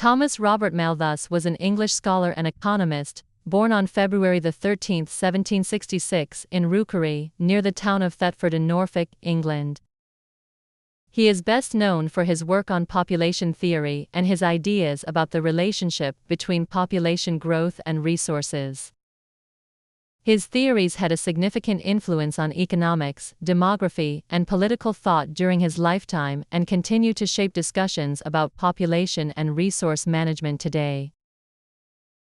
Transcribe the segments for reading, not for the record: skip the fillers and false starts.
Thomas Robert Malthus was an English scholar and economist, born on February 13, 1766, in Rookery, near the town of Thetford in Norfolk, England. He is best known for his work on population theory and his ideas about the relationship between population growth and resources. His theories had a significant influence on economics, demography, and political thought during his lifetime and continue to shape discussions about population and resource management today.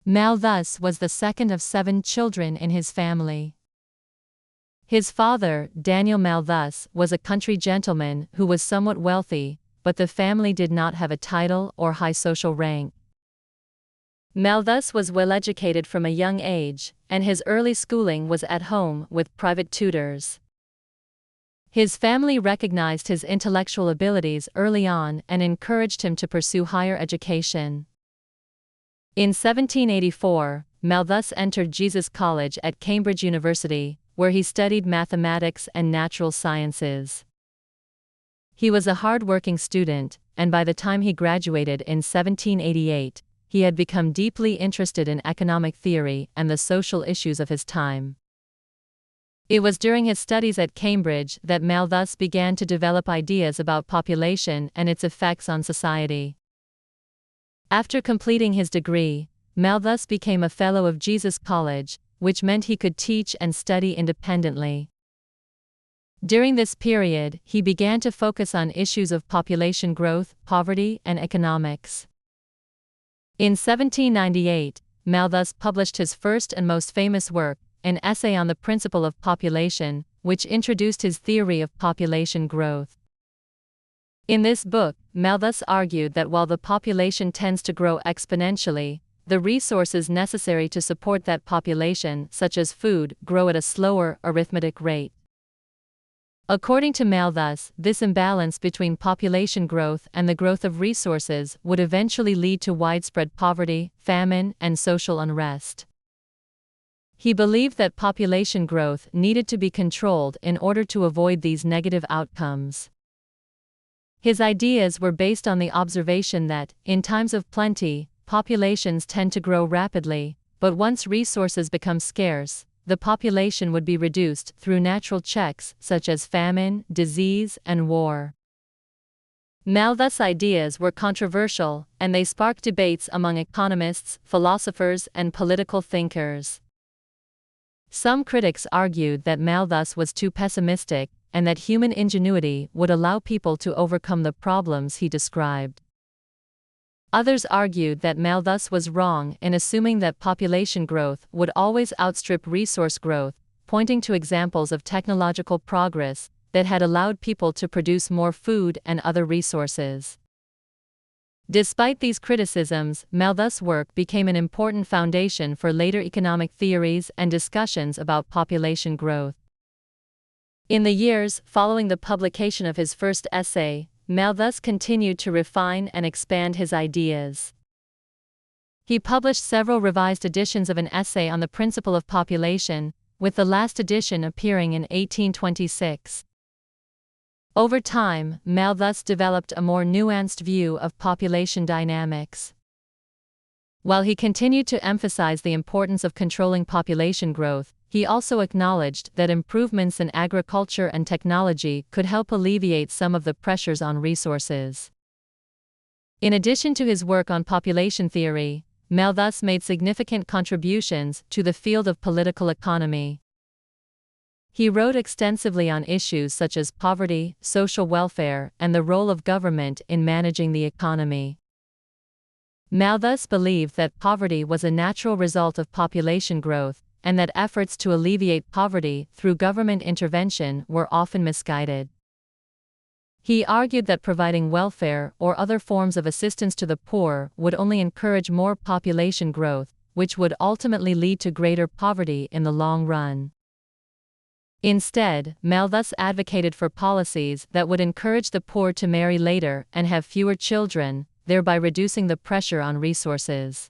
Malthus was the second of 7 children in his family. His father, Daniel Malthus, was a country gentleman who was somewhat wealthy, but the family did not have a title or high social rank. Malthus was well educated from a young age, and his early schooling was at home with private tutors. His family recognized his intellectual abilities early on and encouraged him to pursue higher education. In 1784, Malthus entered Jesus College at Cambridge University, where he studied mathematics and natural sciences. He was a hard-working student, and by the time he graduated in 1788, he had become deeply interested in economic theory and the social issues of his time. It was during his studies at Cambridge that Malthus began to develop ideas about population and its effects on society. After completing his degree, Malthus became a Fellow of Jesus College, which meant he could teach and study independently. During this period, he began to focus on issues of population growth, poverty, and economics. In 1798, Malthus published his first and most famous work, an essay on the principle of population, which introduced his theory of population growth. In this book, Malthus argued that while the population tends to grow exponentially, the resources necessary to support that population, such as food, grow at a slower arithmetic rate. According to Malthus, this imbalance between population growth and the growth of resources would eventually lead to widespread poverty, famine, and social unrest. He believed that population growth needed to be controlled in order to avoid these negative outcomes. His ideas were based on the observation that, in times of plenty, populations tend to grow rapidly, but once resources become scarce, the population would be reduced through natural checks such as famine, disease, and war. Malthus' ideas were controversial, and they sparked debates among economists, philosophers, and political thinkers. Some critics argued that Malthus was too pessimistic, and that human ingenuity would allow people to overcome the problems he described. Others argued that Malthus was wrong in assuming that population growth would always outstrip resource growth, pointing to examples of technological progress that had allowed people to produce more food and other resources. Despite these criticisms, Malthus' work became an important foundation for later economic theories and discussions about population growth. In the years following the publication of his first essay, Malthus continued to refine and expand his ideas. He published several revised editions of an essay on the principle of population, with the last edition appearing in 1826. Over time, Malthus developed a more nuanced view of population dynamics. While he continued to emphasize the importance of controlling population growth, he also acknowledged that improvements in agriculture and technology could help alleviate some of the pressures on resources. In addition to his work on population theory, Malthus made significant contributions to the field of political economy. He wrote extensively on issues such as poverty, social welfare, and the role of government in managing the economy. Malthus believed that poverty was a natural result of population growth, and that efforts to alleviate poverty through government intervention were often misguided. He argued that providing welfare or other forms of assistance to the poor would only encourage more population growth, which would ultimately lead to greater poverty in the long run. Instead, Malthus advocated for policies that would encourage the poor to marry later and have fewer children, thereby reducing the pressure on resources.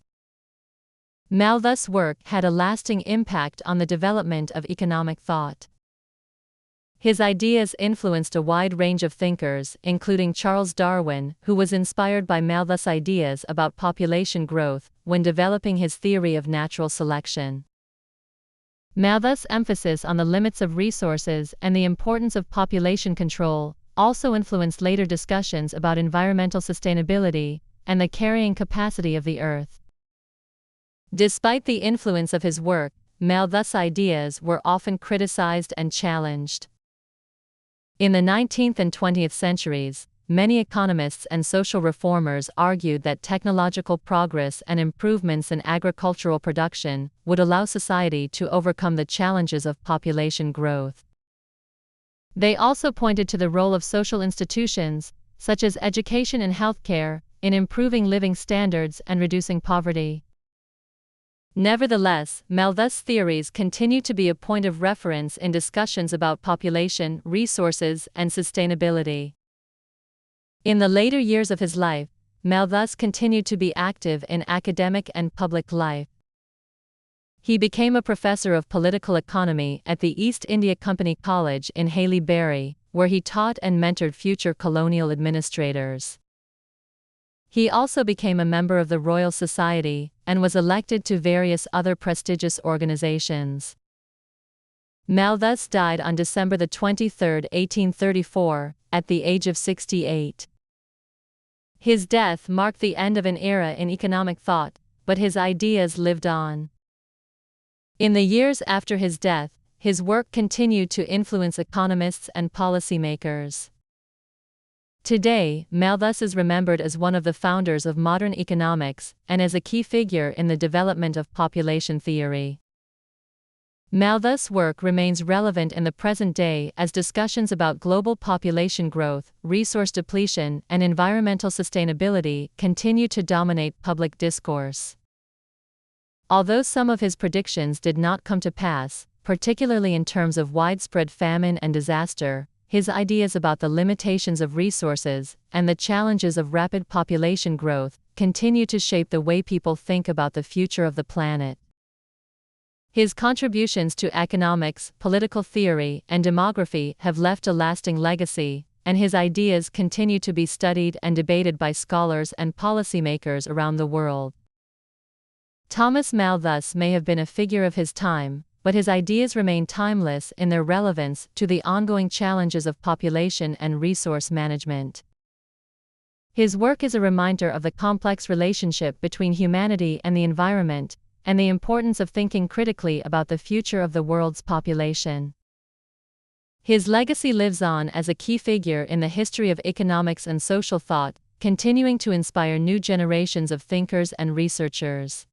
Malthus' work had a lasting impact on the development of economic thought. His ideas influenced a wide range of thinkers, including Charles Darwin, who was inspired by Malthus' ideas about population growth when developing his theory of natural selection. Malthus' emphasis on the limits of resources and the importance of population control also influenced later discussions about environmental sustainability and the carrying capacity of the Earth. Despite the influence of his work, Malthus' ideas were often criticized and challenged. In the 19th and 20th centuries, many economists and social reformers argued that technological progress and improvements in agricultural production would allow society to overcome the challenges of population growth. They also pointed to the role of social institutions, such as education and healthcare, in improving living standards and reducing poverty. Nevertheless, Malthus' theories continue to be a point of reference in discussions about population, resources, and sustainability. In the later years of his life, Malthus continued to be active in academic and public life. He became a professor of political economy at the East India Company College in Haileybury, where he taught and mentored future colonial administrators. He also became a member of the Royal Society and was elected to various other prestigious organizations. Malthus died on December 23, 1834, at the age of 68. His death marked the end of an era in economic thought, but his ideas lived on. In the years after his death, his work continued to influence economists and policymakers. Today, Malthus is remembered as one of the founders of modern economics and as a key figure in the development of population theory. Malthus' work remains relevant in the present day as discussions about global population growth, resource depletion, and environmental sustainability continue to dominate public discourse. Although some of his predictions did not come to pass, particularly in terms of widespread famine and disaster, his ideas about the limitations of resources and the challenges of rapid population growth continue to shape the way people think about the future of the planet. His contributions to economics, political theory, and demography have left a lasting legacy, and his ideas continue to be studied and debated by scholars and policymakers around the world. Thomas Malthus may have been a figure of his time, but his ideas remain timeless in their relevance to the ongoing challenges of population and resource management. His work is a reminder of the complex relationship between humanity and the environment, and the importance of thinking critically about the future of the world's population. His legacy lives on as a key figure in the history of economics and social thought, continuing to inspire new generations of thinkers and researchers.